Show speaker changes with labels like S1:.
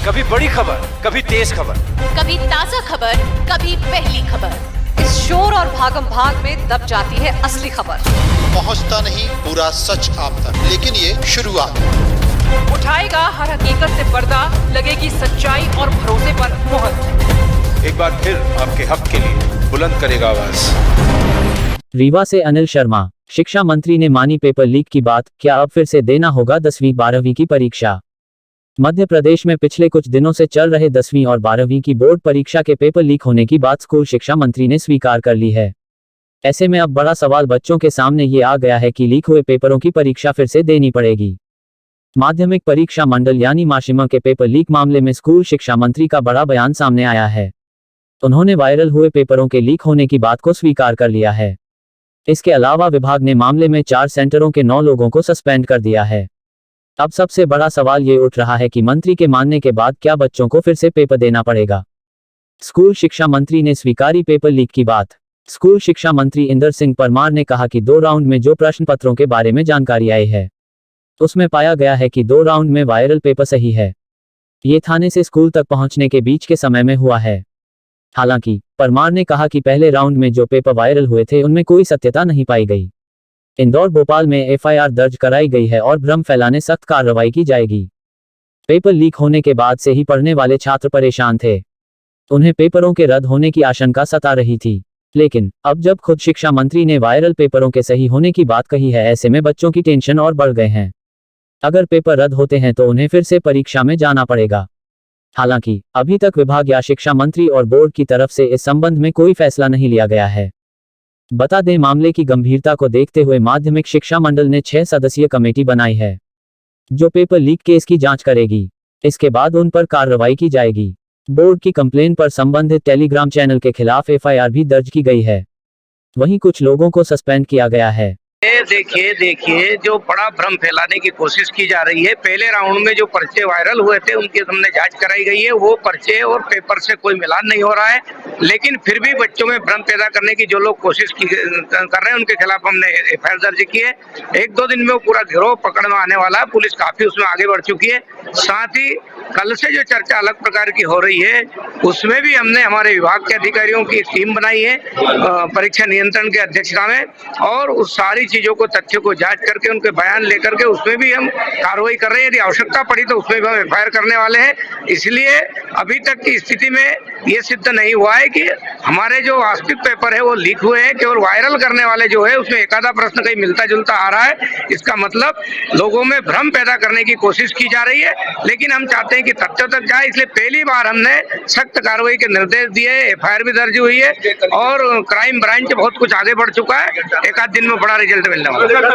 S1: कभी बड़ी खबर, कभी तेज खबर,
S2: कभी ताजा खबर, कभी पहली खबर।
S3: इस शोर और भागम भाग में दब जाती है असली खबर।
S4: पहुंचता नहीं पूरा सच आप तक, लेकिन ये शुरुआत।
S3: उठाएगा हर हकीकत से पर्दा, लगेगी सच्चाई और भरोसे पर मोहर।
S1: एक बार फिर आपके हक के लिए बुलंद करेगा आवाज।
S5: रीवा से अनिल शर्मा। शिक्षा मंत्री ने मानी पेपर लीक की बात, क्या अब फिर से देना होगा 10वीं 12वीं की परीक्षा। मध्य प्रदेश में पिछले कुछ दिनों से चल रहे 10वीं और 12वीं की बोर्ड परीक्षा के पेपर लीक होने की बात स्कूल शिक्षा मंत्री ने स्वीकार कर ली है। ऐसे में अब बड़ा सवाल बच्चों के सामने ये आ गया है कि लीक हुए पेपरों की परीक्षा फिर से देनी पड़ेगी। माध्यमिक परीक्षा मंडल यानी माशिमा के पेपर लीक मामले में स्कूल शिक्षा मंत्री का बड़ा बयान सामने आया है। उन्होंने वायरल हुए पेपरों के लीक होने की बात को स्वीकार कर लिया है। इसके अलावा विभाग ने मामले में 4 सेंटरों के 9 लोगों को सस्पेंड कर दिया है। अब सबसे बड़ा सवाल ये उठ रहा है कि मंत्री के मानने के बाद क्या बच्चों को फिर से पेपर देना पड़ेगा। स्कूल शिक्षा मंत्री ने स्वीकारी पेपर लीक की बात। स्कूल शिक्षा मंत्री इंदर सिंह परमार ने कहा कि 2 राउंड में जो प्रश्न पत्रों के बारे में जानकारी आई है उसमें पाया गया है कि 2 राउंड में वायरल पेपर सही है। ये थाने से स्कूल तक पहुंचने के बीच के समय में हुआ है। हालांकि परमार ने कहा कि पहले राउंड में जो पेपर वायरल हुए थे उनमें कोई सत्यता नहीं पाई गई। इंदौर भोपाल में एफआईआर दर्ज कराई गई है और भ्रम फैलाने सख्त कार्रवाई की जाएगी। पेपर लीक होने के बाद से ही पढ़ने वाले छात्र परेशान थे। उन्हें पेपरों के रद्द होने की आशंका सता रही थी, लेकिन अब जब खुद शिक्षा मंत्री ने वायरल पेपरों के सही होने की बात कही है, ऐसे में बच्चों की टेंशन और बढ़ गए हैं। अगर पेपर रद्द होते हैं तो उन्हें फिर से परीक्षा में जाना पड़ेगा। हालांकि अभी तक विभाग या शिक्षा मंत्री और बोर्ड की तरफ से इस संबंध में कोई फैसला नहीं लिया गया है। बता दें, मामले की गंभीरता को देखते हुए माध्यमिक शिक्षा मंडल ने 6 सदस्यीय कमेटी बनाई है जो पेपर लीक केस की जांच करेगी। इसके बाद उन पर कार्रवाई की जाएगी। बोर्ड की कंप्लेन पर संबंधित टेलीग्राम चैनल के खिलाफ एफआईआर भी दर्ज की गई है। वहीं कुछ लोगों को सस्पेंड किया गया है।
S6: देखिए जो बड़ा भ्रम फैलाने की कोशिश की जा रही है। पहले राउंड में जो पर्चे वायरल हुए थे उनके सामने जांच कराई गई है। वो पर्चे और पेपर से कोई मिलान नहीं हो रहा है, लेकिन फिर भी बच्चों में भ्रम पैदा करने की जो लोग कोशिश कर रहे हैं उनके खिलाफ हमने एफआईआर दर्ज की है। 1-2 दिन में वो पूरा गिरोह पकड़ में आने वाला है। पुलिस काफी उसमें आगे बढ़ चुकी है। साथ ही कल से जो चर्चा अलग प्रकार की हो रही है उसमें भी हमने हमारे विभाग के अधिकारियों की टीम बनाई है परीक्षा नियंत्रण के अध्यक्षता में, और उस सारी चीजों को तथ्यों को जांच करके उनके बयान लेकर के उसमें भी हम कार्रवाई कर रहे हैं। यदि आवश्यकता पड़ी तो उसमें भी हम एफआईआर करने वाले हैं। इसलिए अभी तक की स्थिति में ये सिद्ध नहीं हुआ है कि हमारे जो वास्तविक पेपर है वो लीक हुए हैं। केवल वायरल करने वाले जो है उसमें एकाधा प्रश्न कहीं मिलता जुलता आ रहा है। इसका मतलब लोगों में भ्रम पैदा करने की कोशिश की जा रही है, लेकिन हम चाहते हैं कि तथ्यों तक जाए। इसलिए पहली बार हमने सख्त कार्रवाई के निर्देश दिए। एफआईआर भी दर्ज हुई है और क्राइम ब्रांच बहुत कुछ आगे बढ़ चुका है। 1 आध दिन में बड़ा रिजल्ट मिलने वाला है।